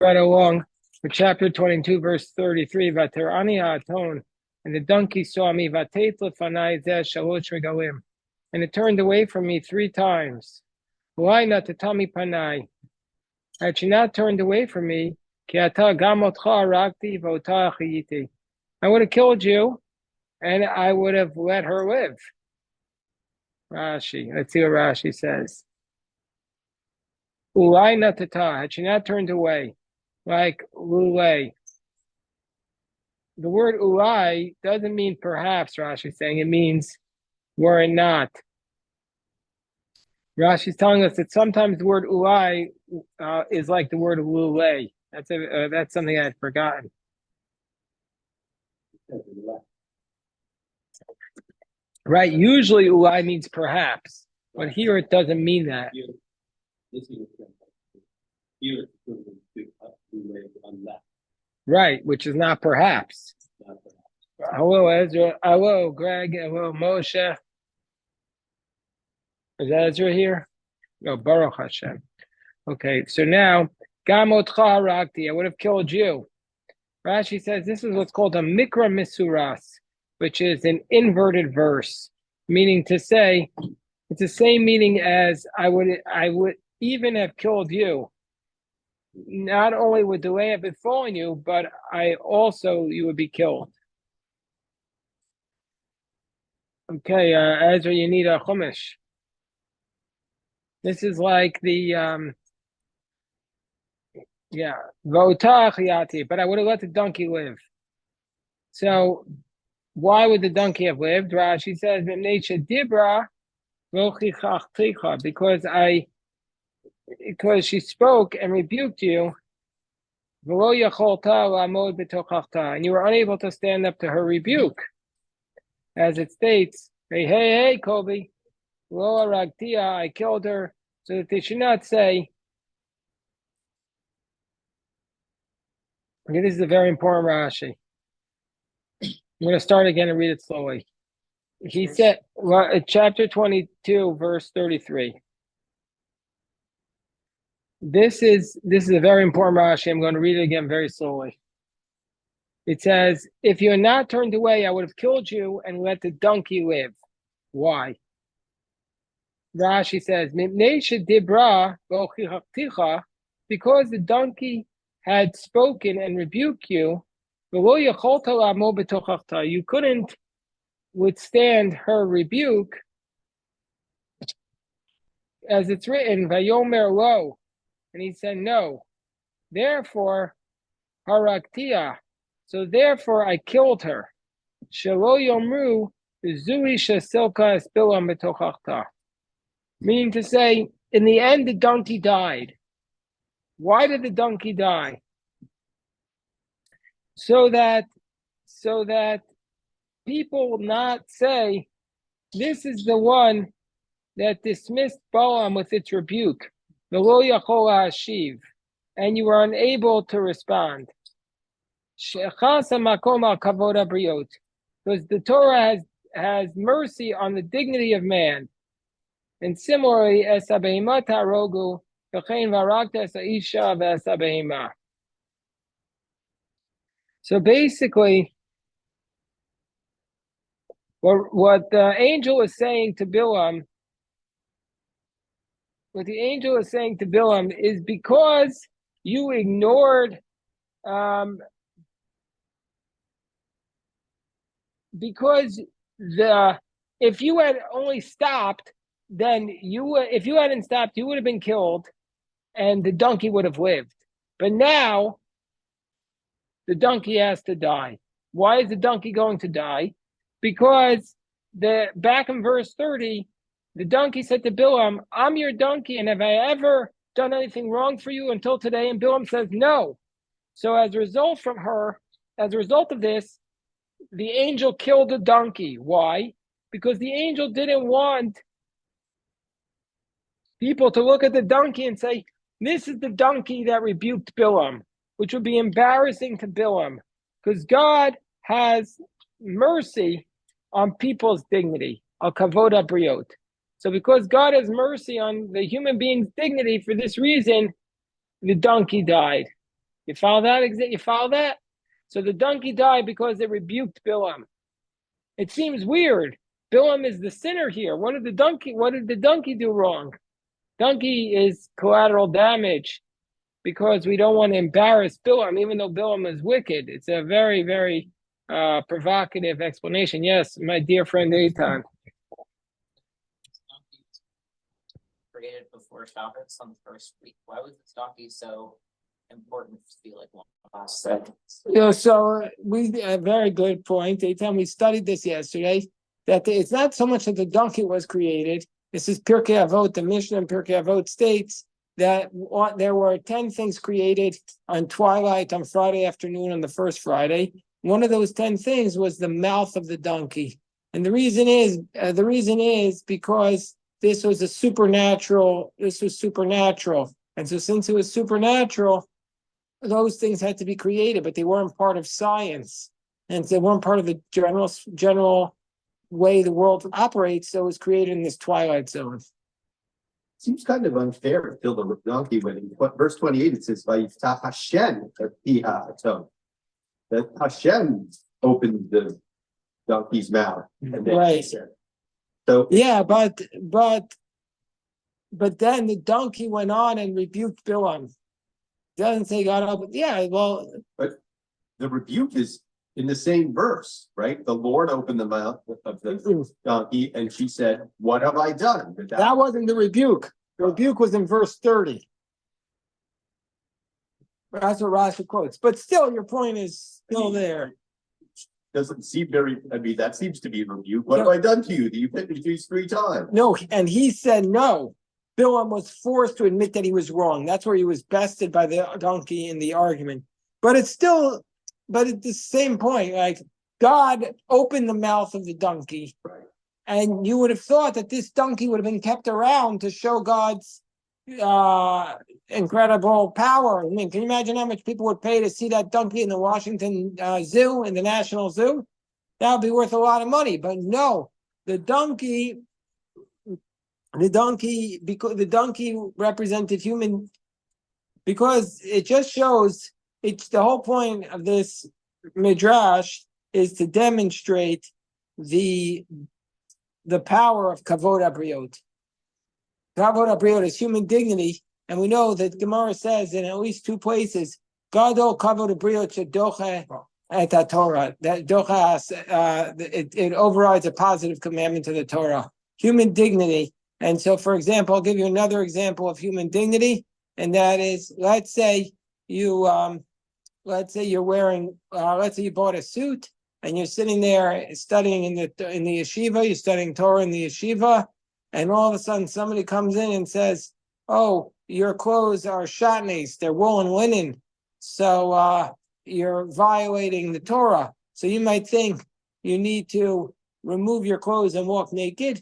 Right along with chapter 22, verse 33, Vaterani Aton, and the donkey saw me, Vatet lefanai zeh shalosh regalim, and it turned away from me 3 times. Why not to tell me panai? Had she not turned away from me, ki ata gam otcha rakti v'ota achiyiti, I would have killed you, and I would have let her live. Rashi, let's see what Rashi says. Ulai natata, had she not turned away, like lulay. The word ulai doesn't mean perhaps, Rashi's saying. It means were it not. Rashi's telling us that sometimes the word ulai is like the word lulay. That's something I had forgotten. Right, usually ulai means perhaps, but here it doesn't mean that. Right, which is not perhaps. Hello, Ezra. Hello, Greg. Hello, Moshe. Is Ezra here? No, Baruch Hashem. Okay, so now, Gamotcha Rakti, I would have killed you. Rashi says this is what's called a Mikra Misuras, which is an inverted verse, meaning to say, it's the same meaning as I would even have killed you. Not only would delay have befallen you, but you would be killed. Okay, Ezra, you need a chumash. This is like the votach but I would have let the donkey live. So why would the donkey have lived? Rashi says dibra because she spoke and rebuked you, and you were unable to stand up to her rebuke. As it states, hey, Kobe, I killed her, so that they should not say, okay, this is a very important Rashi. I'm going to start again and read it slowly. He said, chapter 22, verse 33. This is a very important Rashi. I'm going to read it again very slowly. It says, if you had not turned away, I would have killed you and let the donkey live. Why? Rashi says, because the donkey had spoken and rebuked you, you couldn't withstand her rebuke, as it's written, Vayomer lo, and he said no. Therefore, haraktia, so therefore I killed her. Shelo yomru zui shesilka es bilam betochachta. Meaning to say, in the end, the donkey died. Why did the donkey die? So that people will not say, this is the one that dismissed Balaam with its rebuke, V'lo yachol ha'ashiv, and you were unable to respond. She'echas ha'makom al kavod ha'briot, because the Torah has mercy on the dignity of man. And similarly, es ha'behima ta'rogu, v'chein v'arakta es ha'isha v'es ha'behima. So basically, what the angel is saying to Bilam, is because you ignored, if you had only stopped, then if you hadn't stopped, you would have been killed, and the donkey would have lived. But now, the donkey has to die. Why is the donkey going to die? Because back in verse 30, the donkey said to Bilam, I'm your donkey, and have I ever done anything wrong for you until today? And Bilam says, no. So as a result of this, the angel killed the donkey. Why? Because the angel didn't want people to look at the donkey and say, this is the donkey that rebuked Bilam, which would be embarrassing to Bilam, because God has mercy on people's dignity, al kavod habriot. So because God has mercy on the human being's dignity, for this reason, the donkey died. You follow that? You follow that? So the donkey died because it rebuked Bilam. It seems weird. Bilam is the sinner here. What did the donkey do wrong? Donkey is collateral damage because we don't want to embarrass Bilam, even though Bilam is wicked. It's a very, very provocative explanation. Yes, my dear friend Eitan. Created before Shabbos on the first week. Why was this donkey so important to be like one last second? So a very good point. Eitan, we studied this yesterday. That it's not so much that the donkey was created. This is Pirkei Avot. The Mishnah in Pirkei Avot states that there were 10 things created on twilight on Friday afternoon on the first Friday. One of those 10 things was the mouth of the donkey, and the reason is because this was supernatural, and so since it was supernatural, those things had to be created, but they weren't part of science, and they weren't part of the general way the world operates, so it was created in this twilight zone. Seems kind of unfair to kill the donkey when in verse 28 it says, "Vayiftach Hashem piha aton." That Hashem opened the donkey's mouth. And then Right. So yeah, but then the donkey went on and rebuked Bilam. Doesn't say God opened. Yeah, well, but the rebuke is in the same verse, right? The Lord opened the mouth of the donkey, and she said, "What have I done?" That wasn't the rebuke. The rebuke was in verse 30. That's what Rashi quotes. But still, your point is still there. Doesn't seem very, I mean, that seems to be a rebuke. What have I done to you? That you've hit me these 3 times? No, and he said no. Bilam was forced to admit that he was wrong. That's where he was bested by the donkey in the argument. But it's still, but at the same point, like God opened the mouth of the donkey. Right. And you would have thought that this donkey would have been kept around to show God's incredible power. I mean, can you imagine how much people would pay to see that donkey in the Washington Zoo, in the National Zoo? That would be worth a lot of money. But no, the donkey represented human, because it just shows, it's the whole point of this midrash is to demonstrate the power of kavod habriot. Kavod habriot is human dignity, and we know that Gemara says in at least 2 places, Gadol kavod habriot shedoche et Torah. That docha it overrides a positive commandment to the Torah. Human dignity, and so, for example, I'll give you another example of human dignity, and that is, let's say you're wearing, let's say you bought a suit. And you're sitting there studying in the yeshiva, you're studying Torah in the yeshiva, and all of a sudden somebody comes in and says, "Oh, your clothes are shatnez, they're woolen linen, so you're violating the Torah." So you might think you need to remove your clothes and walk naked.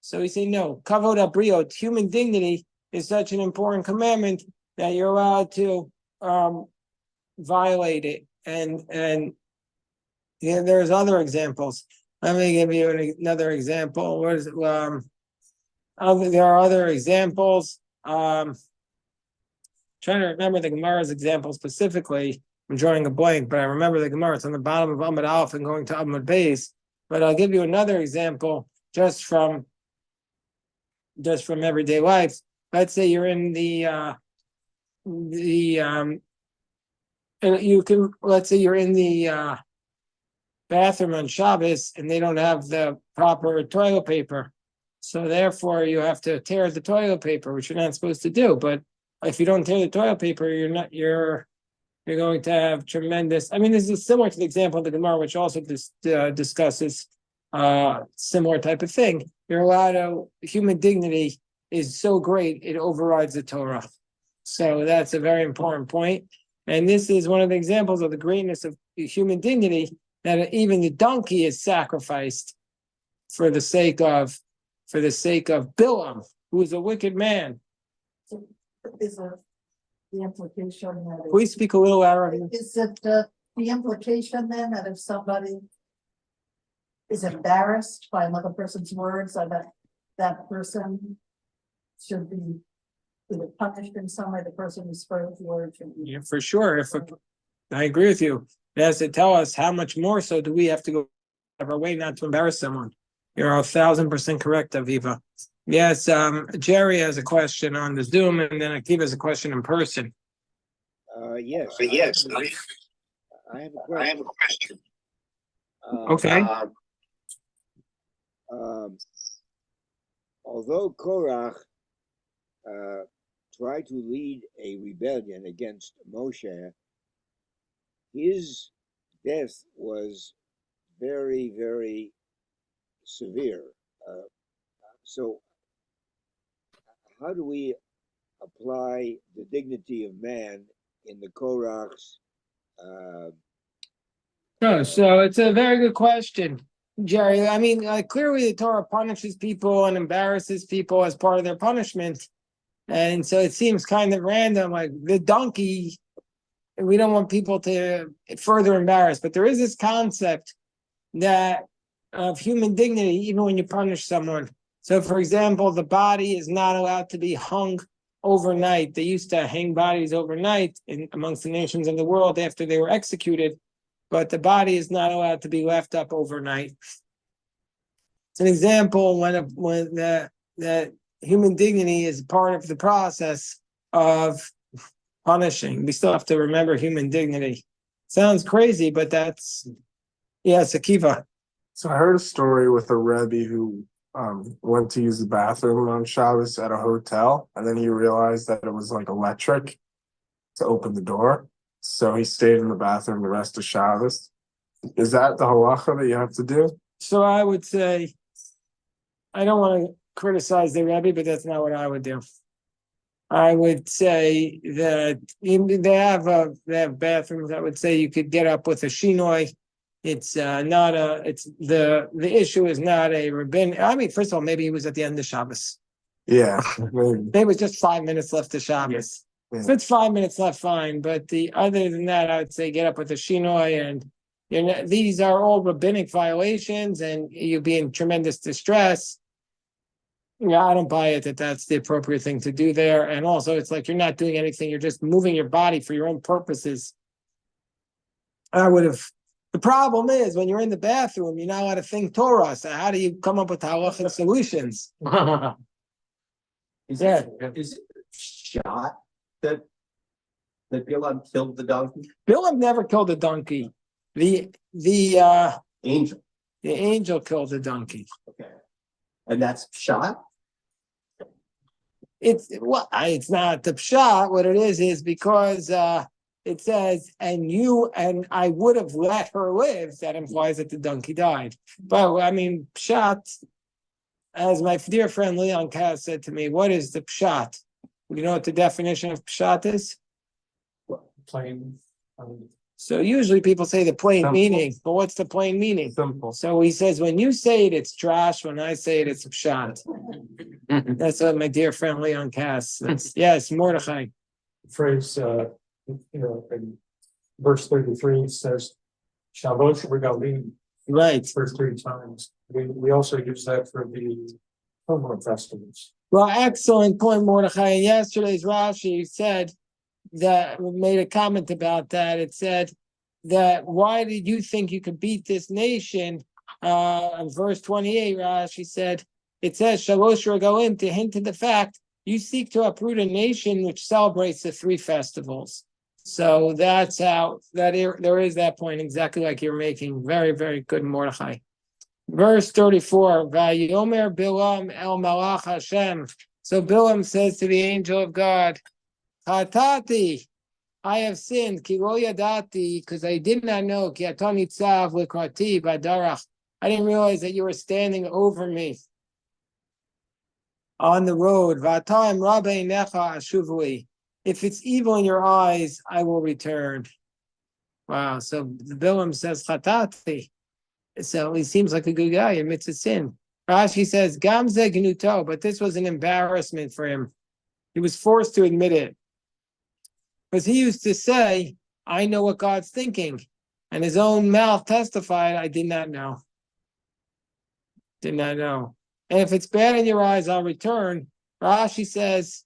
So we say, no, kavod habriot, human dignity, is such an important commandment that you're allowed to violate it. And yeah, there's other examples. Let me give you another example. What is it? There are other examples. Trying to remember the Gemara's example specifically. I'm drawing a blank, but I remember the Gemara. It's on the bottom of Amud Aleph and going to Amud Beis. But I'll give you another example just from everyday life. Let's say you're in let's say you're in the bathroom on Shabbos and they don't have the proper toilet paper. So therefore you have to tear the toilet paper, which you're not supposed to do. But if you don't tear the toilet paper, you're going to have tremendous, I mean, this is similar to the example of the Gemara, which also discusses similar type of thing. You're allowed to, human dignity is so great, it overrides the Torah. So that's a very important point. And this is one of the examples of the greatness of human dignity, that even the donkey is sacrificed for the sake of Bilam, who is a wicked man. Is the implication that Please speak a little louder. is it the implication then that if somebody is embarrassed by another person's words, that person should be either punished in some way, the person who spoke the word should be. Yeah, for sure. I agree with you. It has to tell us how much more so do we have to go out of our way not to embarrass someone. You're 1,000% correct, Aviva. Yes, Jerry has a question on the Zoom, and then Akiva has a question in person. Yes. I have a question. Okay. Although Korach tried to lead a rebellion against Moshe, his death was very, very severe. So how do we apply the dignity of man in the Korach's So it's a very good question, Jerry. I mean, clearly the Torah punishes people and embarrasses people as part of their punishment. And so it seems kind of random, like the donkey, we don't want people to further embarrass. But there is this concept that of human dignity, even when you punish someone. So, for example, the body is not allowed to be hung overnight. They used to hang bodies overnight amongst the nations of the world after they were executed, but the body is not allowed to be left up overnight. It's an example when the human dignity is part of the process of punishing. We still have to remember human dignity. Sounds crazy, but that's, yes, Akiva. So I heard a story with a Rebbe who went to use the bathroom on Shabbos at a hotel, and then he realized that it was like electric to open the door. So he stayed in the bathroom the rest of Shabbos. Is that the halacha that you have to do? So I would say, I don't want to criticize the Rebbe, but that's not what I would do. I would say that they have bathrooms. I would say you could get up with a shinoi. It's not a. It's the issue is not a rabbin. I mean, first of all, maybe he was at the end of Shabbos. Yeah, maybe. There was just 5 minutes left to Shabbos. Yeah. If it's 5 minutes left, fine. But other than that, I would say get up with a shinoi, and these are all rabbinic violations, and you'll be in tremendous distress. Yeah, I don't buy it that that's the appropriate thing to do there. And also, it's like you're not doing anything; you're just moving your body for your own purposes. I would have. The problem is when you're in the bathroom, you're not allowed to think Torah. So how do you come up with halachic solutions? Is it shot that Bilam killed the donkey? Bilam never killed a donkey. The Angel. angel killed the donkey. Okay. And that's shot? It's not the pshat. What it is because it says, and I would have let her live. That implies that the donkey died. But I mean, pshat, as my dear friend Leon Kass said to me, what is the pshat? You know what the definition of pshat is? Plain. So usually people say the plain Simple. Meaning, but what's the plain meaning? Simple. So he says, when you say it, it's trash. When I say it, it's pshat. That's what my dear friend Leon Kass says. Yes, Mordechai. Phrase, in verse 33 says, Shavuot Regalim, Right. first 3 times. We also use that for the homework festivals. Well, excellent point, Mordechai. In yesterday's Rashi said that made a comment about that. It said that why did you think you could beat this nation? In verse 28, Rashi said, it says, Shalosh Regalim, to hint to the fact you seek to uproot a nation which celebrates the 3 festivals. So that's how there is that point exactly like you're making. Very, very good, Mordechai. Verse 34, Vayomer Bilam el Malach Hashem. So Bilam says to the angel of God, Chatati, I have sinned, ki lo yadati, because I did not know, ki ata nitzav likrati badarach. I didn't realize that you were standing over me on the road. V'ata imrabe necha ashuvli. If it's evil in your eyes, I will return. Wow, so the Bilam says, Chatati. So he seems like a good guy, admits a sin. Rashi says, Gamze Gnuto, but this was an embarrassment for him. He was forced to admit it. Because he used to say, I know what God's thinking. And his own mouth testified, I did not know. Did not know. And if it's bad in your eyes, I'll return. Rashi says,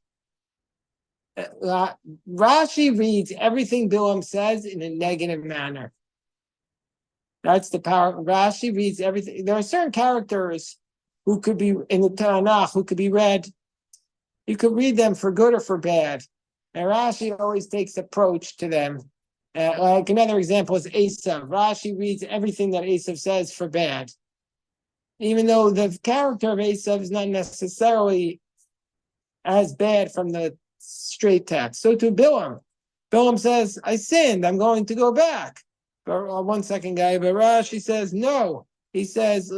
Rashi reads everything Bilam says in a negative manner. That's the power. Rashi reads everything. There are certain characters who could be in the Tanakh, who could be read. You could read them for good or for bad. And Rashi always takes approach to them. Like another example is Esav. Rashi reads everything that Esav says for bad. Even though the character of Esav is not necessarily as bad from the straight text. So to Bilam. Bilam says, I sinned, I'm going to go back. But 1 second, guy. But Rashi says, no. He says,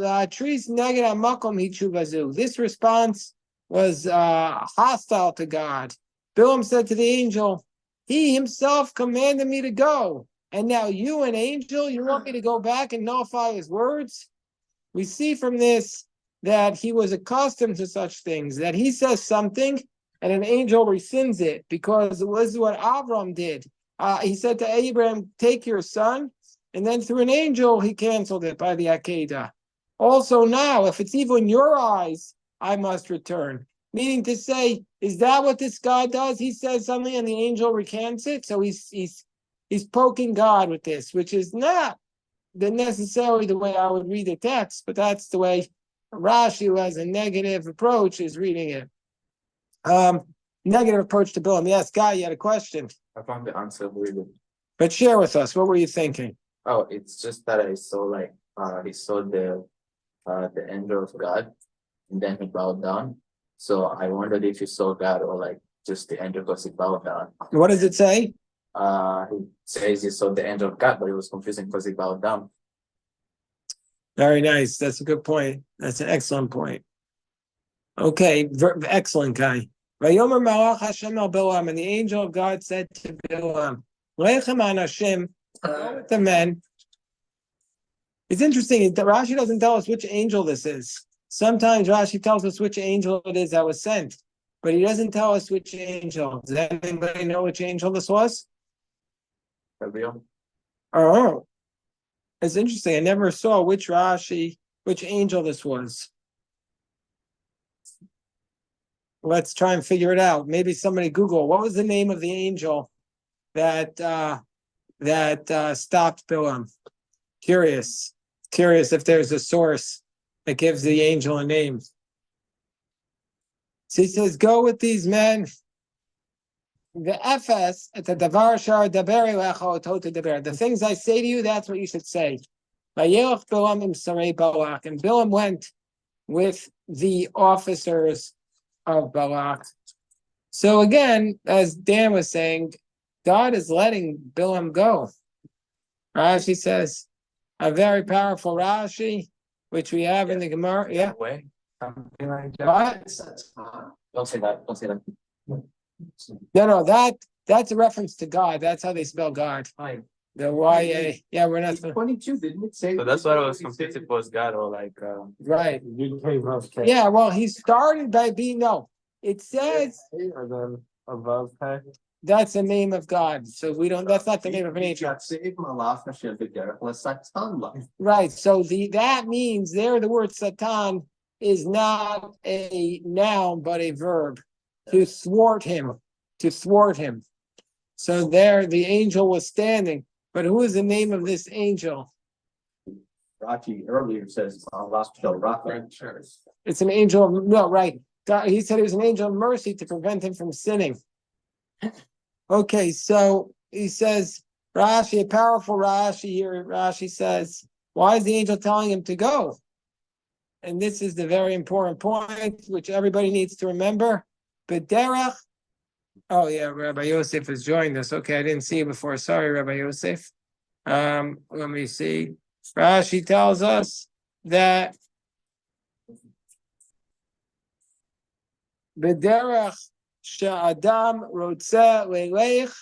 this response was hostile to God. Bilam said to the angel, he himself commanded me to go. And now you, an angel, you want me to go back and nullify his words? We see from this that he was accustomed to such things, that he says something and an angel rescinds it, because it was what Avram did. He said to Abraham, take your son, and then through an angel, he canceled it by the Akedah. Also now, if it's evil in your eyes, I must return. Meaning to say, is that what this God does? He says something and the angel recants it. So he's poking God with this, which is not necessarily the way I would read the text, but that's the way Rashi, who has a negative approach, is reading it. Negative approach to Bilam. Yes, Guy, you had a question. I found the answer really. But share with us, what were you thinking? Oh, it's just that I saw he saw the angel of God, and then he bowed down. So I wondered if he saw God or like just the angel because he bowed down. What does it say? He says he saw the angel of God, but it was confusing because he bowed down. Very nice. That's a good point. That's an excellent point. Okay, excellent, Kai. Vayomer Malach Hashem el Bilam, and the angel of God said to Bilam, Lechem Anashim, go with the men. It's interesting that Rashi doesn't tell us which angel this is. Sometimes Rashi tells us which angel it is that was sent, but he doesn't tell us which angel. Does anybody know which angel this was? Gabriel? Oh, it's interesting. I never saw which angel this was. Let's try and figure it out. Maybe somebody Google, what was the name of the angel that stopped Bilam? Curious if there's a source that gives the angel a name. So he says, go with these men. The FS at the davar shar daberi lecho to daber. The things I say to you, that's what you should say. Vayelach Bilam im sarei Balak, and Bilam went with the officers of Balak. So again, as Dan was saying, God is letting Bilam go. Rashi says, a very powerful Rashi, which we have in the Gemara. Yeah. Way. Something like that. What? Don't say that. Don't say that. No, that's a reference to God. That's how they spell God. Fine. The YA. Yeah, we're not. 22, didn't it say? So that's what I was confused. It was God or like. Right. Yeah, well, he started by being, no. It says. Or then above K. That's the name of God. So that's not the name of an angel. Right. So that means there the word Satan is not a noun, but a verb. To thwart him. So there the angel was standing. But who is the name of this angel? Rashi earlier says It's an angel of, no, right. God, he said it was an angel of mercy to prevent him from sinning. Okay, so he says, Rashi, a powerful Rashi here, Rashi says, why is the angel telling him to go? And this is the very important point, which everybody needs to remember. B'derech. Oh yeah, Rabbi Yosef has joined us. Okay, I didn't see you before. Sorry, Rabbi Yosef. Let me see. Rashi tells us that B'derech she'adam rotzeh leilech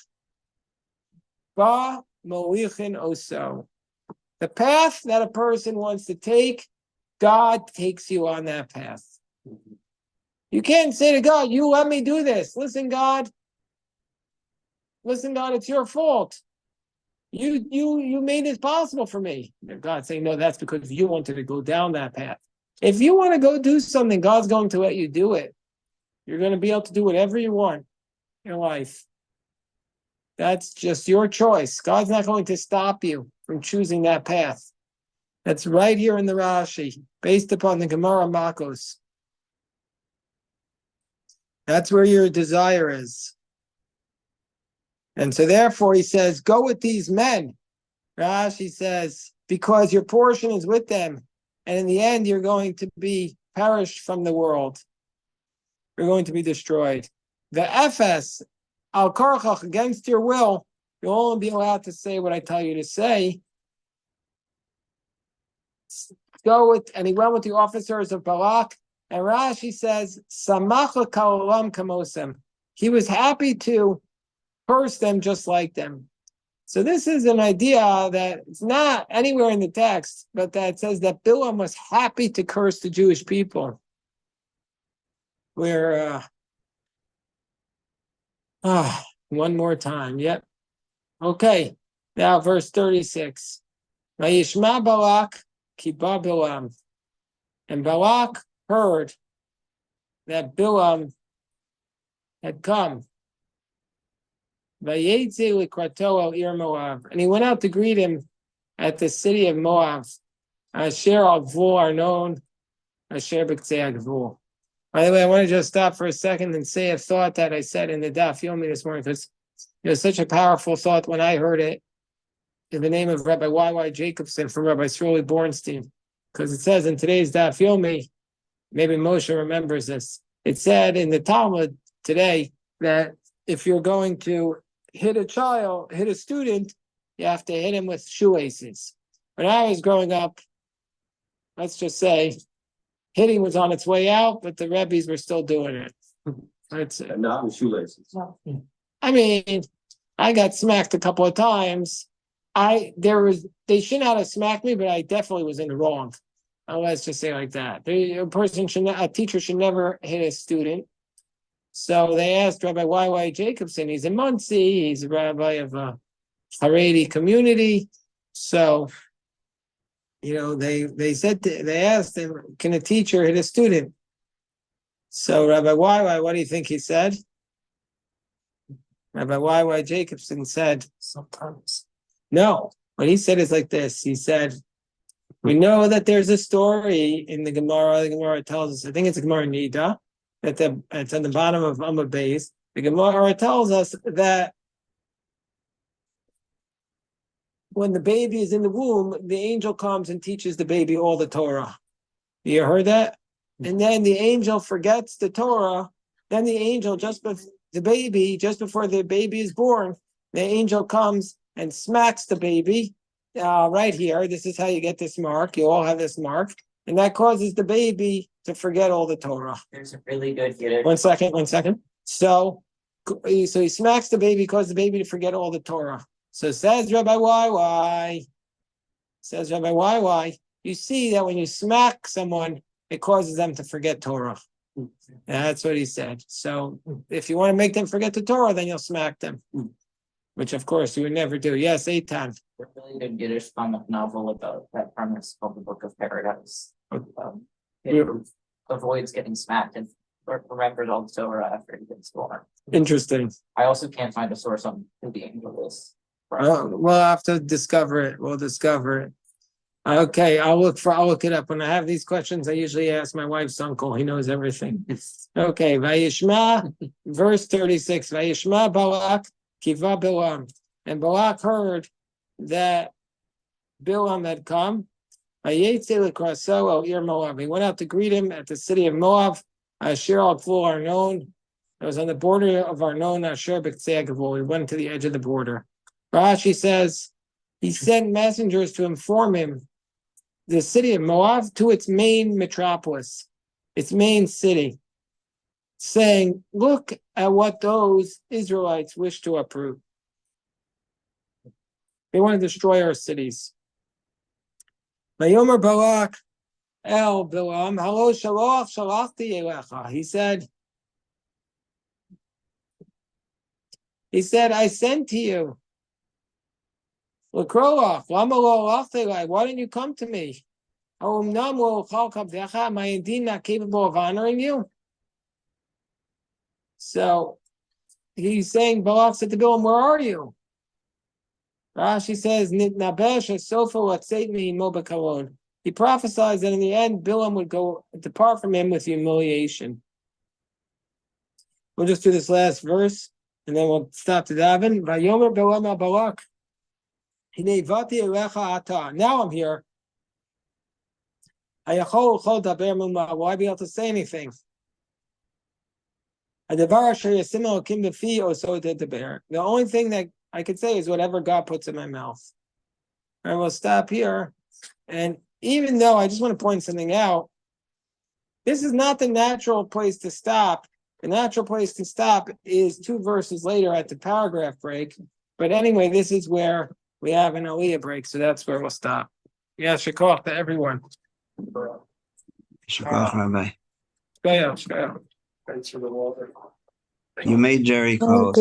ba molichin oso. The path that a person wants to take, God takes you on that path. You can't say to God, you let me do this. Listen, God, it's your fault. You made this possible for me. And God's saying, no, that's because you wanted to go down that path. If you want to go do something, God's going to let you do it. You're going to be able to do whatever you want. your life. That's just your choice. God's not going to stop you from choosing that path. That's right here in the Rashi, based upon the Gemara Makos. That's where your desire is. And so therefore he says, go with these men. Rashi says, because your portion is with them. And in the end, you're going to be perished from the world. You're going to be destroyed. The Ephes, al karchach, against your will, you'll only be allowed to say what I tell you to say. Go with, and he went with the officers of Balak. And Rashi says, Samacha ka'olam kamosem. He was happy to curse them just like them. So this is an idea that it's not anywhere in the text, but that says that Bilam was happy to curse the Jewish people. Where, one more time, yep. Okay, now verse 36. Vayishma Balak ki ba Bilam. And Balak heard that Bilam had come. And he went out to greet him at the city of Moab. Asher al-Gvul Arnon, Asher b'Ktzei HaGvul. By the way, I want to just stop for a second and say a thought that I said in the Daf Yomi this morning, because it was such a powerful thought when I heard it in the name of Rabbi Y.Y. Jacobson from Rabbi Shirley Bornstein. Because it says in today's Daf Yomi, maybe Moshe remembers this, it said in the Talmud today that if you're going to hit a student, you have to hit him with shoelaces. When I was growing up, let's just say, hitting was on its way out, but the Rebbes were still doing it. And not with shoelaces. I mean, I got smacked a couple of times. They shouldn't have smacked me, but I definitely was in the wrong. Let's just say like that. A teacher should never hit a student. So they asked Rabbi Y.Y. Jacobson, he's in Muncie, he's a rabbi of a Haredi community. So, they asked him, can a teacher hit a student? So Rabbi Y.Y., what do you think he said? Rabbi Y.Y. Jacobson said, sometimes. No, what he said is like this. He said, we know that there's a story in the Gemara. The Gemara tells us, I think it's a Gemara Nida, it's on the bottom of Amud Beis. The Gemara tells us that when the baby is in the womb, the angel comes and teaches the baby all the Torah. You heard that? And then the angel forgets the Torah. Then the angel, just before the baby is born, the angel comes and smacks the baby right here. This is how you get this mark. You all have this mark. And that causes the baby to forget all the Torah. There's a really good get it. One second. So he smacks the baby, causes the baby to forget all the Torah. So says Rabbi Y.Y., you see that when you smack someone, it causes them to forget Torah. That's what he said. So if you want to make them forget the Torah, then you'll smack them, which of course you would never do. Yes, Eitan. A really good Yiddish comic novel about that premise called The Book of Paradise. It avoids getting smacked and remembers all the Torah after he gets born. Interesting. I also can't find a source on who the angel is. We'll have to discover it. We'll discover it. Okay, I'll look it up. When I have these questions, I usually ask my wife's uncle. He knows everything. Okay, Vayishma, verse 36. Vayishma Balak kiva Bilam. And Balak heard that Bilam had come. He went out to greet him at the city of Moab. Asher al-Gvul Arnon. It was on the border of Arnon, Asher b'Ktzei HaGvul. He went to the edge of the border. Rashi says he sent messengers to inform him, the city of Moab, to its main metropolis, its main city, saying, look at what those Israelites wish to uproot. They want to destroy our cities. Vayomer Balak el Bilam, halo shalach shalachti elecha. He said, I sent to you. Why didn't you come to me? Am I indeed not capable of honoring you? So he's saying, Balak said to Bilam, where are you? Rashi says, Nitnabesh sofa what Satan mobakalon. He prophesied that in the end, Bilam would go depart from him with humiliation. We'll just do this last verse, and then we'll stop to daven. Vayomer Bilam Balak. Now I'm here. Will I be able to say anything? The only thing that I could say is whatever God puts in my mouth. And we'll stop here. And even though I just want to point something out, this is not the natural place to stop. The natural place to stop is 2 verses later at the paragraph break. But anyway, this is where we have an Aliyah break, so that's where we'll stop. Yeah, shakach to everyone. Shakach, Rabbi. Shkoyach, shkoyach. Thanks for the water. You made Jerry close.